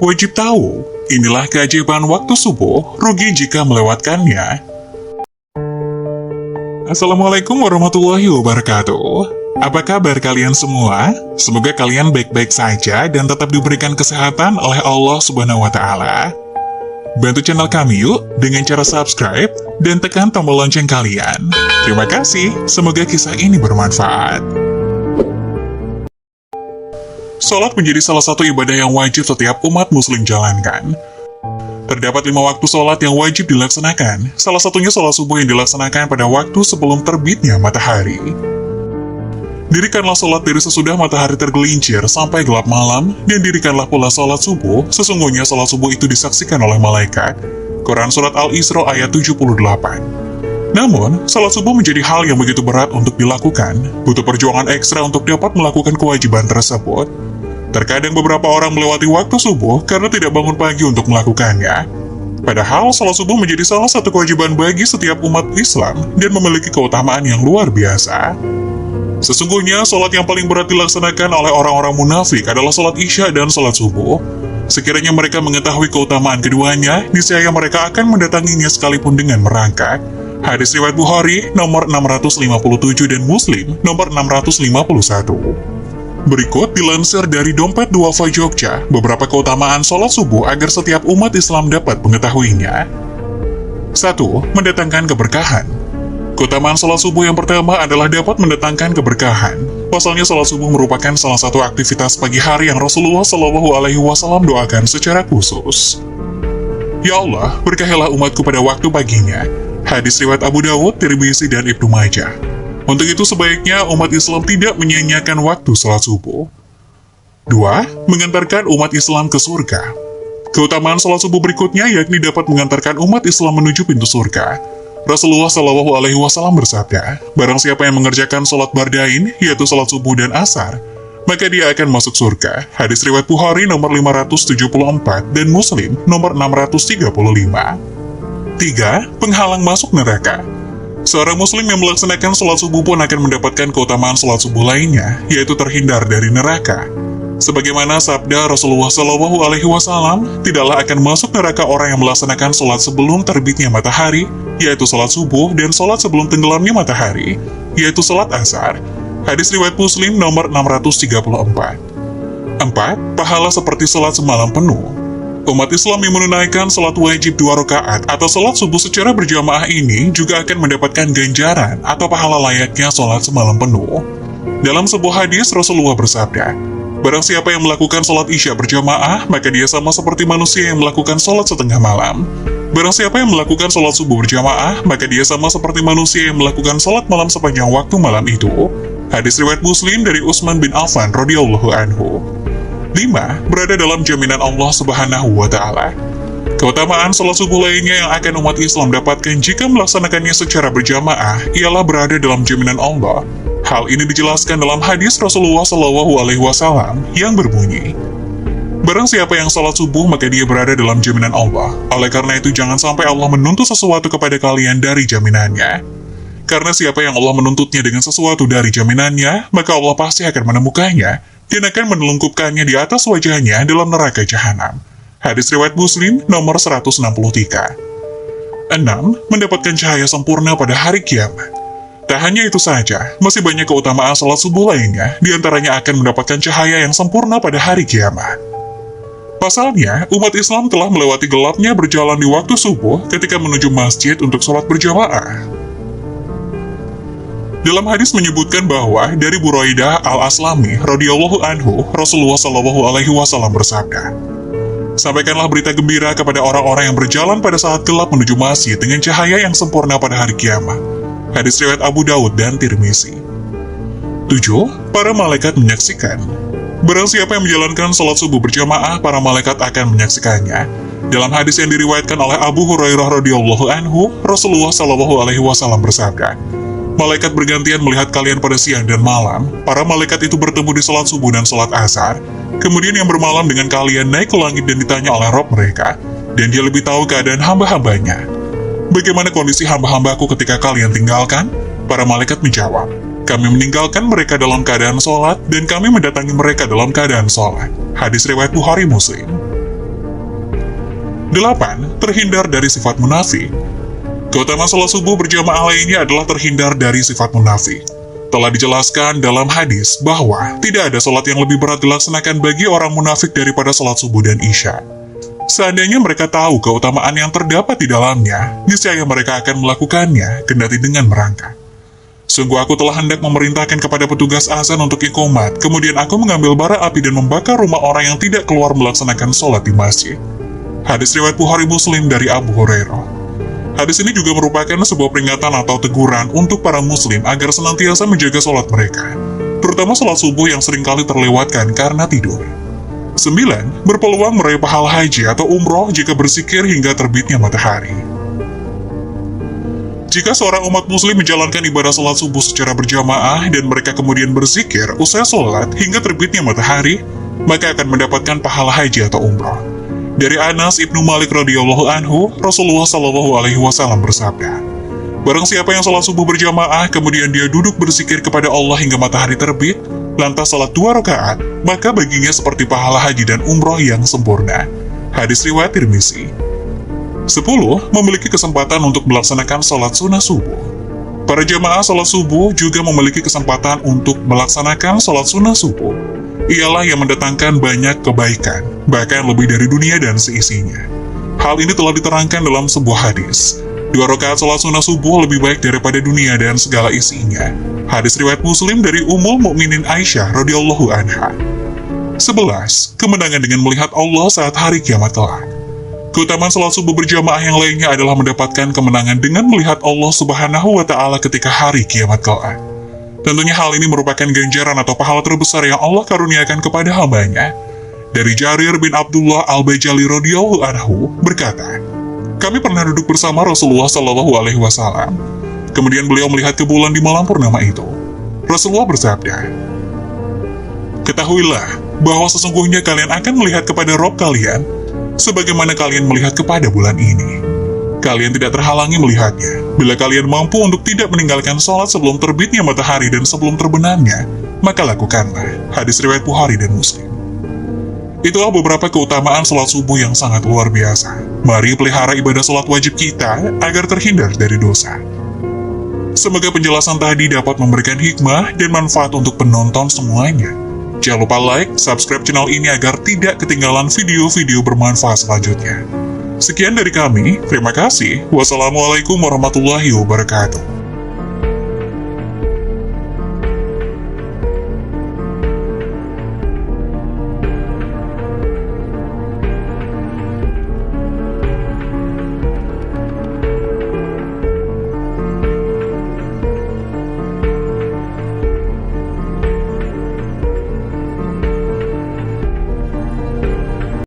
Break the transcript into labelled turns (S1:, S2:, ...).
S1: wajib tahu. Inilah keajaiban waktu subuh, rugi jika melewatkannya. Assalamualaikum warahmatullahi wabarakatuh. Apa kabar kalian semua? Semoga kalian baik-baik saja dan tetap diberikan kesehatan oleh Allah Subhanahu wa Ta'ala. Bantu channel kami yuk dengan cara subscribe dan tekan tombol lonceng kalian. Terima kasih, semoga kisah ini bermanfaat. Sholat menjadi salah satu ibadah yang wajib setiap umat muslim jalankan. Terdapat 5 waktu sholat yang wajib dilaksanakan. Salah satunya sholat subuh yang dilaksanakan pada waktu sebelum terbitnya matahari. Dirikanlah sholat dari sesudah matahari tergelincir sampai gelap malam, dan dirikanlah pula sholat subuh. Sesungguhnya sholat subuh itu disaksikan oleh malaikat. Quran Surat Al-Isra ayat 78. Namun, sholat subuh menjadi hal yang begitu berat untuk dilakukan. Butuh perjuangan ekstra untuk dapat melakukan kewajiban tersebut. Terkadang beberapa orang melewati waktu subuh karena tidak bangun pagi untuk melakukannya. Padahal, sholat subuh menjadi salah satu kewajiban bagi setiap umat Islam dan memiliki keutamaan yang luar biasa. Sesungguhnya, sholat yang paling berat dilaksanakan oleh orang-orang munafik adalah sholat Isya dan sholat subuh. Sekiranya mereka mengetahui keutamaan keduanya, niscaya mereka akan mendatanginya sekalipun dengan merangkak. Hadis riwayat Bukhari nomor 657 dan Muslim nomor 651. Berikut dilansir dari Dompet Duafa Jogja, beberapa keutamaan sholat subuh agar setiap umat Islam dapat mengetahuinya. 1. Mendatangkan keberkahan. Keutamaan sholat subuh yang pertama adalah dapat mendatangkan keberkahan. Pasalnya sholat subuh merupakan salah satu aktivitas pagi hari yang Rasulullah SAW doakan secara khusus. Ya Allah, berkahilah umatku pada waktu paginya. Hadis riwayat Abu Dawud, Tirmizi, dan Ibnu Majah. Untuk itu sebaiknya umat Islam tidak menyia-nyiakan waktu sholat subuh. 2. Mengantarkan umat Islam ke surga. Keutamaan sholat subuh berikutnya yakni dapat mengantarkan umat Islam menuju pintu surga. Rasulullah SAW bersabda, barang siapa yang mengerjakan sholat bardain, yaitu sholat subuh dan asar, maka dia akan masuk surga. Hadis riwayat Bukhari nomor 574 dan Muslim nomor 635. 3. Penghalang masuk neraka. Seorang muslim yang melaksanakan sholat subuh pun akan mendapatkan keutamaan sholat subuh lainnya, yaitu terhindar dari neraka. Sebagaimana sabda Rasulullah SAW, tidaklah akan masuk neraka orang yang melaksanakan sholat sebelum terbitnya matahari, yaitu sholat subuh, dan sholat sebelum tenggelamnya matahari, yaitu sholat asar. Hadis riwayat Muslim nomor 634. 4. Pahala seperti sholat semalam penuh. Umat Islam yang menunaikan sholat wajib 2 rakaat atau sholat subuh secara berjamaah ini juga akan mendapatkan ganjaran atau pahala layaknya sholat semalam penuh. Dalam sebuah hadis, Rasulullah bersabda, barang siapa yang melakukan sholat Isya berjamaah, maka dia sama seperti manusia yang melakukan sholat setengah malam. Barang siapa yang melakukan sholat subuh berjamaah, maka dia sama seperti manusia yang melakukan sholat malam sepanjang waktu malam itu. Hadis riwayat Muslim dari Utsman bin Affan radhiyallahu anhu. 5. Berada dalam jaminan Allah Subhanahu wa Ta'ala. Keutamaan sholat subuh lainnya yang akan umat Islam dapatkan jika melaksanakannya secara berjamaah ialah berada dalam jaminan Allah. Hal ini dijelaskan dalam hadis Rasulullah SAW yang berbunyi, barang siapa yang sholat subuh maka dia berada dalam jaminan Allah. Oleh karena itu jangan sampai Allah menuntut sesuatu kepada kalian dari jaminannya. Karena siapa yang Allah menuntutnya dengan sesuatu dari jaminannya, maka Allah pasti akan menemukannya dan akan menelungkupkannya di atas wajahnya dalam neraka jahanam. Hadis riwayat Muslim nomor 163. 6. Mendapatkan cahaya sempurna pada hari kiamat. Tak hanya itu saja, masih banyak keutamaan sholat subuh lainnya, diantaranya akan mendapatkan cahaya yang sempurna pada hari kiamat. Pasalnya, umat Islam telah melewati gelapnya berjalan di waktu subuh ketika menuju masjid untuk sholat berjamaah. Dalam hadis menyebutkan bahwa dari Buraidah al-Aslami radhiyallahu anhu, Rasulullah SAW bersabda, sampaikanlah berita gembira kepada orang-orang yang berjalan pada saat gelap menuju masjid dengan cahaya yang sempurna pada hari kiamat. Hadis riwayat Abu Dawud dan Tirmizi. 7. Para malaikat menyaksikan. Barang siapa yang menjalankan sholat subuh berjamaah, para malaikat akan menyaksikannya. Dalam hadis yang diriwayatkan oleh Abu Hurairah radhiyallahu anhu, Rasulullah SAW bersabda, malaikat bergantian melihat kalian pada siang dan malam. Para malaikat itu bertemu di sholat subuh dan sholat asar. Kemudian yang bermalam dengan kalian naik ke langit dan ditanya oleh Rabb mereka, dan dia lebih tahu keadaan hamba-hambanya. Bagaimana kondisi hamba-hambaku ketika kalian tinggalkan? Para malaikat menjawab, kami meninggalkan mereka dalam keadaan sholat, dan kami mendatangi mereka dalam keadaan sholat. Hadis riwayat Bukhari Muslim. 8. Terhindar dari sifat munafik. Keutamaan sholat subuh berjamaah lainnya adalah terhindar dari sifat munafik. Telah dijelaskan dalam hadis bahwa tidak ada sholat yang lebih berat dilaksanakan bagi orang munafik daripada sholat subuh dan isya. Seandainya mereka tahu keutamaan yang terdapat di dalamnya, niscaya mereka akan melakukannya, kendati dengan merangkak. Sungguh aku telah hendak memerintahkan kepada petugas azan untuk iqomat, kemudian aku mengambil bara api dan membakar rumah orang yang tidak keluar melaksanakan sholat di masjid. Hadis riwayat Bukhari Muslim dari Abu Hurairah. Hadis ini juga merupakan sebuah peringatan atau teguran untuk para muslim agar senantiasa menjaga sholat mereka, terutama sholat subuh yang seringkali terlewatkan karena tidur. 9. Berpeluang meraih pahala haji atau umroh jika berzikir hingga terbitnya matahari. Jika seorang umat muslim menjalankan ibadah sholat subuh secara berjamaah dan mereka kemudian berzikir usai sholat hingga terbitnya matahari, maka akan mendapatkan pahala haji atau umroh. Dari Anas Ibnu Malik radhiyallahu anhu, Rasulullah Shallallahu alaihi wasallam bersabda, "Barang siapa yang sholat subuh berjamaah, kemudian dia duduk berzikir kepada Allah hingga matahari terbit, lantas sholat 2 rakaat, maka baginya seperti pahala haji dan umroh yang sempurna." Hadis riwayat Tirmizi. 10. Memiliki kesempatan untuk melaksanakan sholat sunnah subuh. Para jamaah sholat subuh juga memiliki kesempatan untuk melaksanakan sholat sunnah subuh. Ialah yang mendatangkan banyak kebaikan, bahkan lebih dari dunia dan seisinya. Hal ini telah diterangkan dalam sebuah hadis. 2 rakaat sholat sunnah subuh lebih baik daripada dunia dan segala isinya. Hadis riwayat Muslim dari Ummul Mukminin Aisyah radhiyallahu anha. 11. Kemenangan dengan melihat Allah saat hari kiamat kelak. Keutamaan sholat subuh berjamaah yang lainnya adalah mendapatkan kemenangan dengan melihat Allah Subhanahu wa Ta'ala ketika hari kiamat kelak. Tentunya hal ini merupakan ganjaran atau pahala terbesar yang Allah karuniakan kepada hambanya. Dari Jarir bin Abdullah Al-Bajali radhiyallahu anhu berkata, "Kami pernah duduk bersama Rasulullah Shallallahu alaihi wasallam. Kemudian beliau melihat ke bulan di malam purnama itu. Rasulullah bersabda, 'Ketahuilah bahwa sesungguhnya kalian akan melihat kepada Rob kalian sebagaimana kalian melihat kepada bulan ini. Kalian tidak terhalangi melihatnya. Bila kalian mampu untuk tidak meninggalkan sholat sebelum terbitnya matahari dan sebelum terbenamnya, maka lakukanlah.' Hadis riwayat Bukhari dan Muslim. Itulah beberapa keutamaan sholat subuh yang sangat luar biasa. Mari pelihara ibadah sholat wajib kita agar terhindar dari dosa. Semoga penjelasan tadi dapat memberikan hikmah dan manfaat untuk penonton semuanya. Jangan lupa like, subscribe channel ini agar tidak ketinggalan video-video bermanfaat selanjutnya. Sekian dari kami, terima kasih. Wassalamualaikum warahmatullahi wabarakatuh.